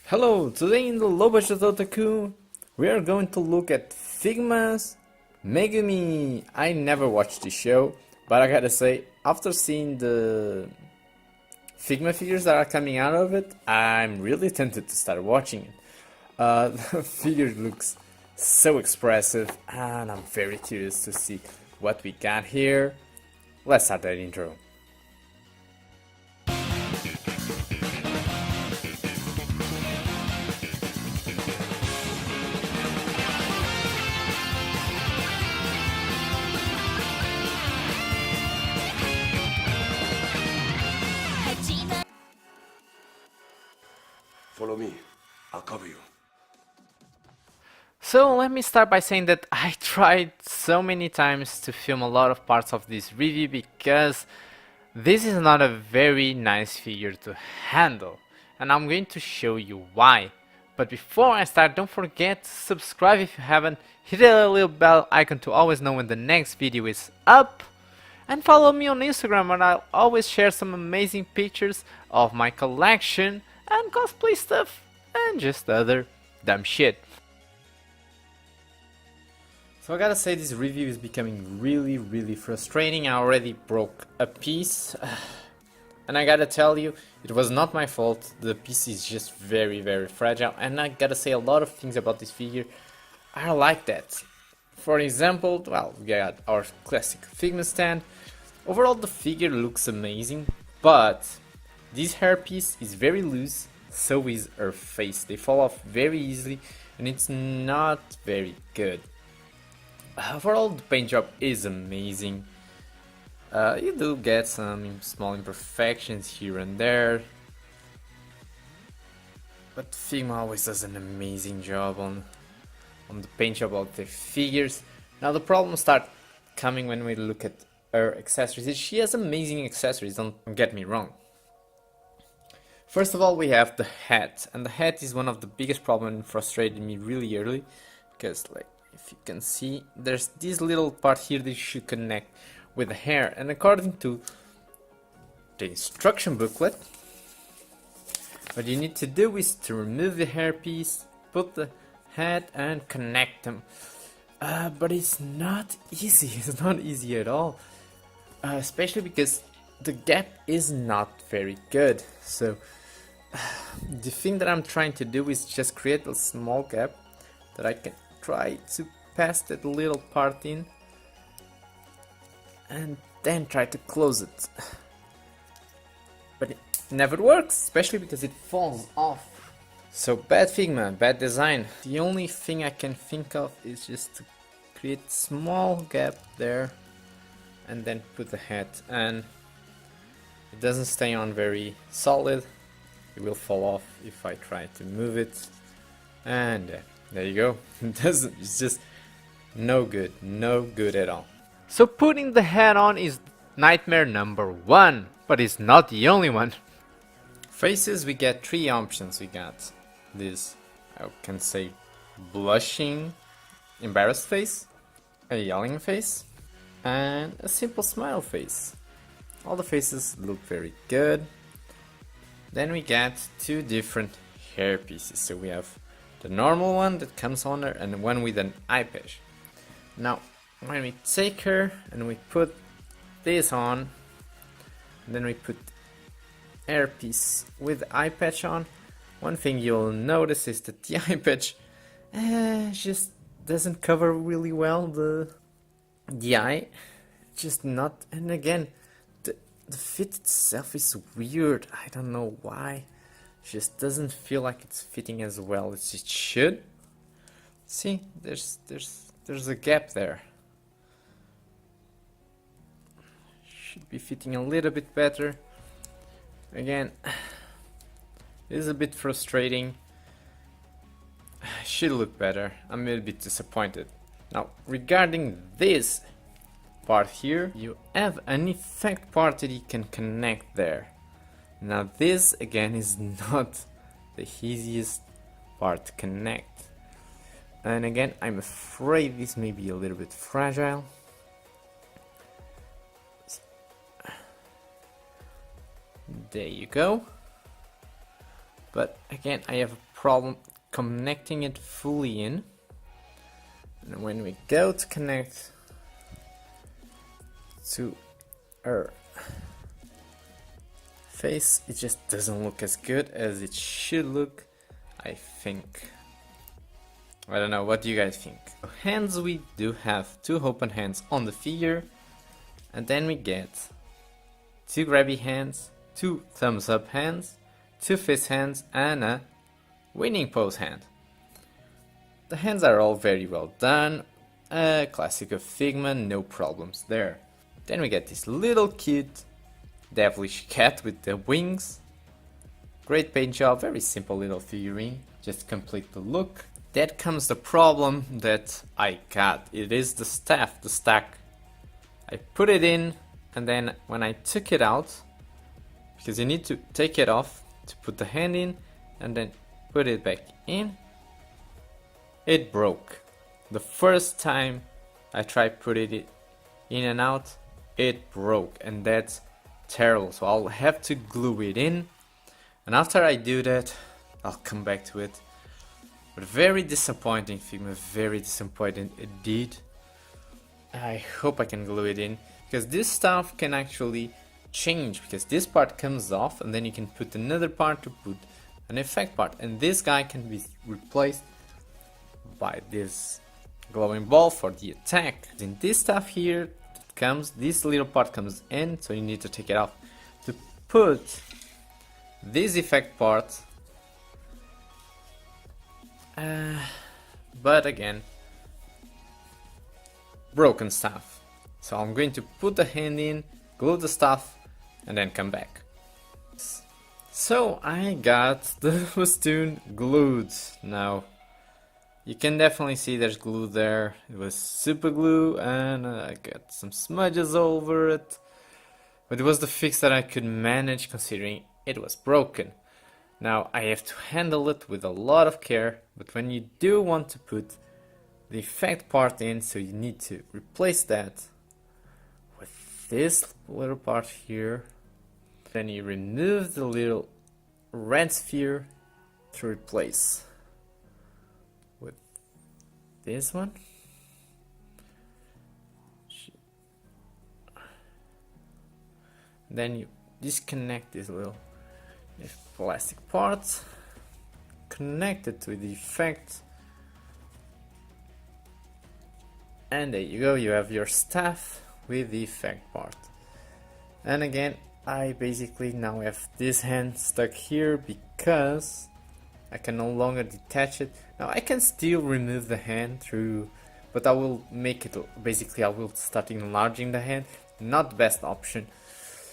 Hello, today in the Low Budget Otaku, we are going to look at Figma's Megumin. I never watched the show, but I gotta say, after seeing the Figma figures that are coming out of it, I'm really tempted to start watching it. The figure looks so expressive, and I'm very curious to see what we got here. Let's start that intro. Follow me. I'll cover you. So let me start by saying that I tried so many times to film a lot of parts of this review because this is not a very nice figure to handle, and I'm going to show you why. But before I start, don't forget to subscribe if you haven't, hit the little bell icon to always know when the next video is up, and follow me on Instagram where I'll always share some amazing pictures of my collection and cosplay stuff and just other dumb shit. So I gotta say, this review is becoming really frustrating. I already broke a piece and I gotta tell you, it was not my fault. The piece is just very fragile, and I gotta say a lot of things about this figure are like that. For example, well, we got our classic Figma stand. Overall the figure looks amazing, but this hairpiece is very loose, so is her face. They fall off very easily and it's not very good. Overall the paint job is amazing. You do get some small imperfections here and there, but Figma always does an amazing job on the paint job of the figures. Now the problems start coming when we look at her accessories. She has amazing accessories, don't get me wrong. First of all, we have the hat, and the hat is one of the biggest problems and frustrated me really early, because like if you can see, there's this little part here that you should connect with the hair, and according to the instruction booklet, what you need to do is to remove the hairpiece, put the hat and connect them. But it's not easy, it's not easy at all, especially because the gap is not very good. So the thing that I'm trying to do is just create a small gap that I can try to pass that little part in and then try to close it. But it never works, especially because it falls off. So bad Figma, bad design. The only thing I can think of is just to create small gap there and then put the hat, and it doesn't stay on very solid. It will fall off if I try to move it, and there you go. It's just no good at all. So putting the hat on is nightmare number one, but it's not the only one. Faces, we get three options. We got this, I can say, blushing, embarrassed face, a yelling face, and a simple smile face. All the faces look very good. Then we get two different hair pieces. So we have the normal one that comes on there and one with an eye patch. Now when we take her and we put this on, then we put hair piece with the eye patch on, one thing you'll notice is that the eye patch just doesn't cover really well the eye. Just not, and again, the fit itself is weird. I don't know why. It just doesn't feel like it's fitting as well as it should. See, there's a gap there. Should be fitting a little bit better. Again, it is a bit frustrating. Should look better. I'm a little bit disappointed. Now, regarding this part here, you have an effect part that you can connect there. Now this again is not the easiest part to connect, and again I'm afraid this may be a little bit fragile. There you go. But again, I have a problem connecting it fully in. And when we go to connect to our face, it just doesn't look as good as it should look, I think. I don't know, what do you guys think? Hands, we do have 2 open hands on the figure, and then we get 2 grabby hands, 2 thumbs up hands, 2 fist hands, and a winning pose hand. The hands are all very well done, a classic of Figma, no problems there. Then we get this little cute devilish cat with the wings. Great paint job, very simple little figurine, just complete the look. That comes the problem that I got, it is the staff, the stack. I put it in, and then when I took it out, because you need to take it off to put the hand in and then put it back in, it broke. The first time I tried putting it in and out, it broke, and that's terrible. So I'll have to glue it in, and after I do that, I'll come back to it. But very disappointing Figma, very disappointing indeed. I hope I can glue it in, because this stuff can actually change, because this part comes off and then you can put another part to put an effect part, and this guy can be replaced by this glowing ball for the attack. In this stuff here that comes, this little part comes in, so you need to take it off to put this effect part. But again, broken stuff. So I'm going to put the hand in, glue the stuff, and then come back. So I got the festoon glued. Now you can definitely see there's glue there. It was super glue, and I got some smudges over it. But it was the fix that I could manage considering it was broken. Now I have to handle it with a lot of care, but when you do want to put the effect part in, so you need to replace that with this little part here. Then you remove the little red sphere to replace with this one. Then you disconnect this little plastic part, connect it to the effect, and there you go, you have your staff with the effect part. And again, I basically now have this hand stuck here because I can no longer detach it. Now I can still remove the hand through, but I will make it, basically I will start enlarging the hand, not the best option.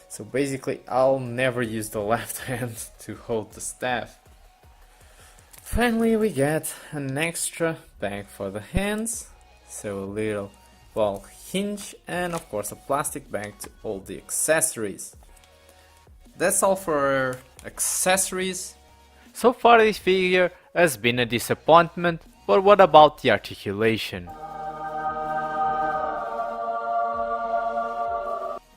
So basically I'll never use the left hand to hold the staff. Finally we get an extra bag for the hands, so a little ball hinge and of course a plastic bag to hold the accessories. That's all for our accessories. So far this figure has been a disappointment, but what about the articulation?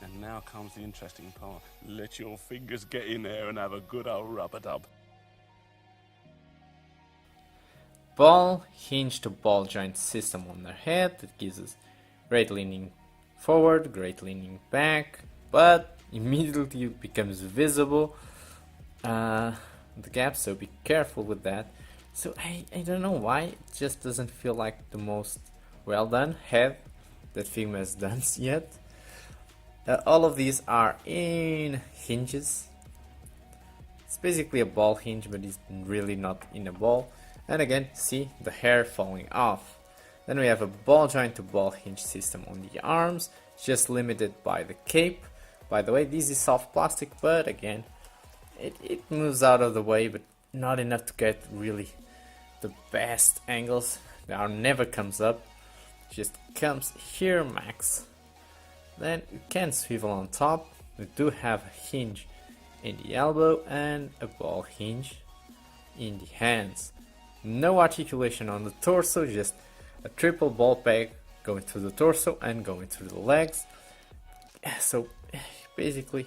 And now comes the interesting part. Let your fingers get in there and have a good old rub-a-dub. Ball hinge to ball joint system on their head that gives us great leaning forward, great leaning back, but immediately it becomes visible the gap, so be careful with that. So I don't know why it just doesn't feel like the most well done head that Figma has done yet. All of these are in hinges. It's basically a ball hinge, but it's really not in a ball. And again, see the hair falling off. Then we have a ball joint to ball hinge system on the arms, just limited by the cape. By the way, this is soft plastic, but again, it moves out of the way, but not enough to get really the best angles. The arm never comes up, just comes here max. Then you can swivel on top. We do have a hinge in the elbow and a ball hinge in the hands. No articulation on the torso, just a triple ball peg going through the torso and going through the legs. So basically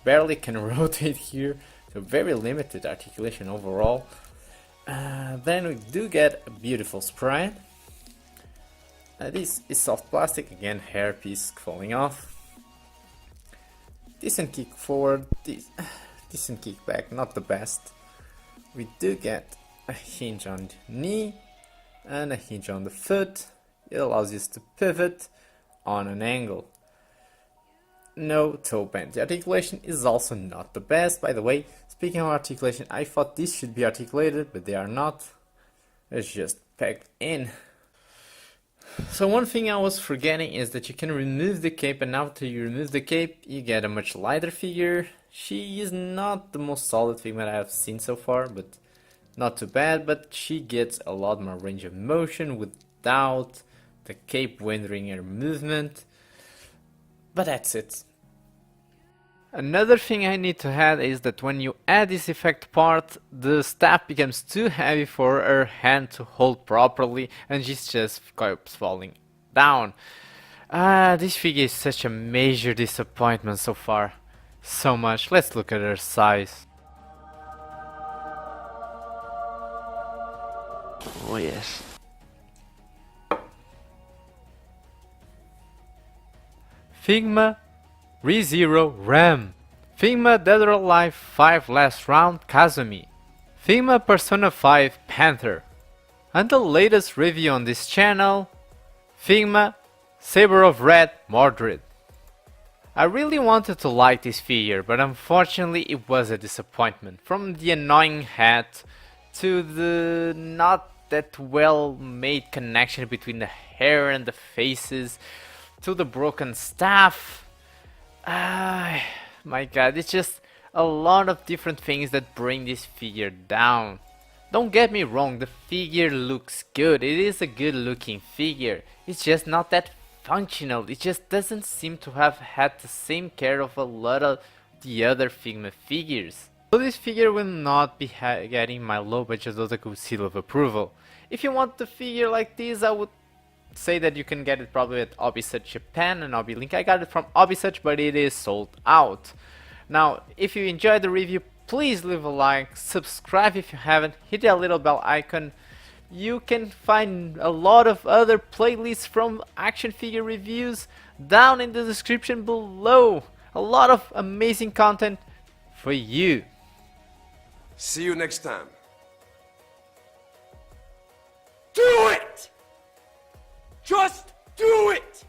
barely can rotate here, so very limited articulation overall. Then we do get a beautiful sprite. This is soft plastic, again hairpiece falling off. Decent kick forward, decent kick back, not the best. We do get a hinge on the knee and a hinge on the foot. It allows us to pivot on an angle. No toe bend. The articulation is also not the best. By the way, speaking of articulation, I thought this should be articulated, but they are not. It's just pegged in. So one thing I was forgetting is that you can remove the cape, and after you remove the cape, you get a much lighter figure. She is not the most solid Figma I have seen so far, but not too bad. But she gets a lot more range of motion without the cape hindering her movement. But that's it. Another thing I need to add is that when you add this effect part, the staff becomes too heavy for her hand to hold properly and she just keeps falling down. This figure is such a major disappointment so far. So much. Let's look at her size. Oh yes. Figma ReZero Ram. Figma Dead or Alive 5 Last Round Kazumi. Figma Persona 5 Panther. And the latest review on this channel, Figma Saber of Red Mordred. I really wanted to like this figure, but unfortunately it was a disappointment. From the annoying hat to the not that well made connection between the hair and the faces, to the broken staff. My god, it's just a lot of different things that bring this figure down. Don't get me wrong, the figure looks good, it is a good looking figure, it's just not that functional, it just doesn't seem to have had the same care of a lot of the other Figma figures. So this figure will not be getting my low budget otaku seal of approval. If you want the figure like this, I would say that you can get it probably at Obisearch Japan and Obilink. I got it from Obisearch, but it is sold out. Now, if you enjoyed the review, please leave a like, subscribe if you haven't, hit that little bell icon. You can find a lot of other playlists from action figure reviews down in the description below. A lot of amazing content for you. See you next time. Do it! Just do it!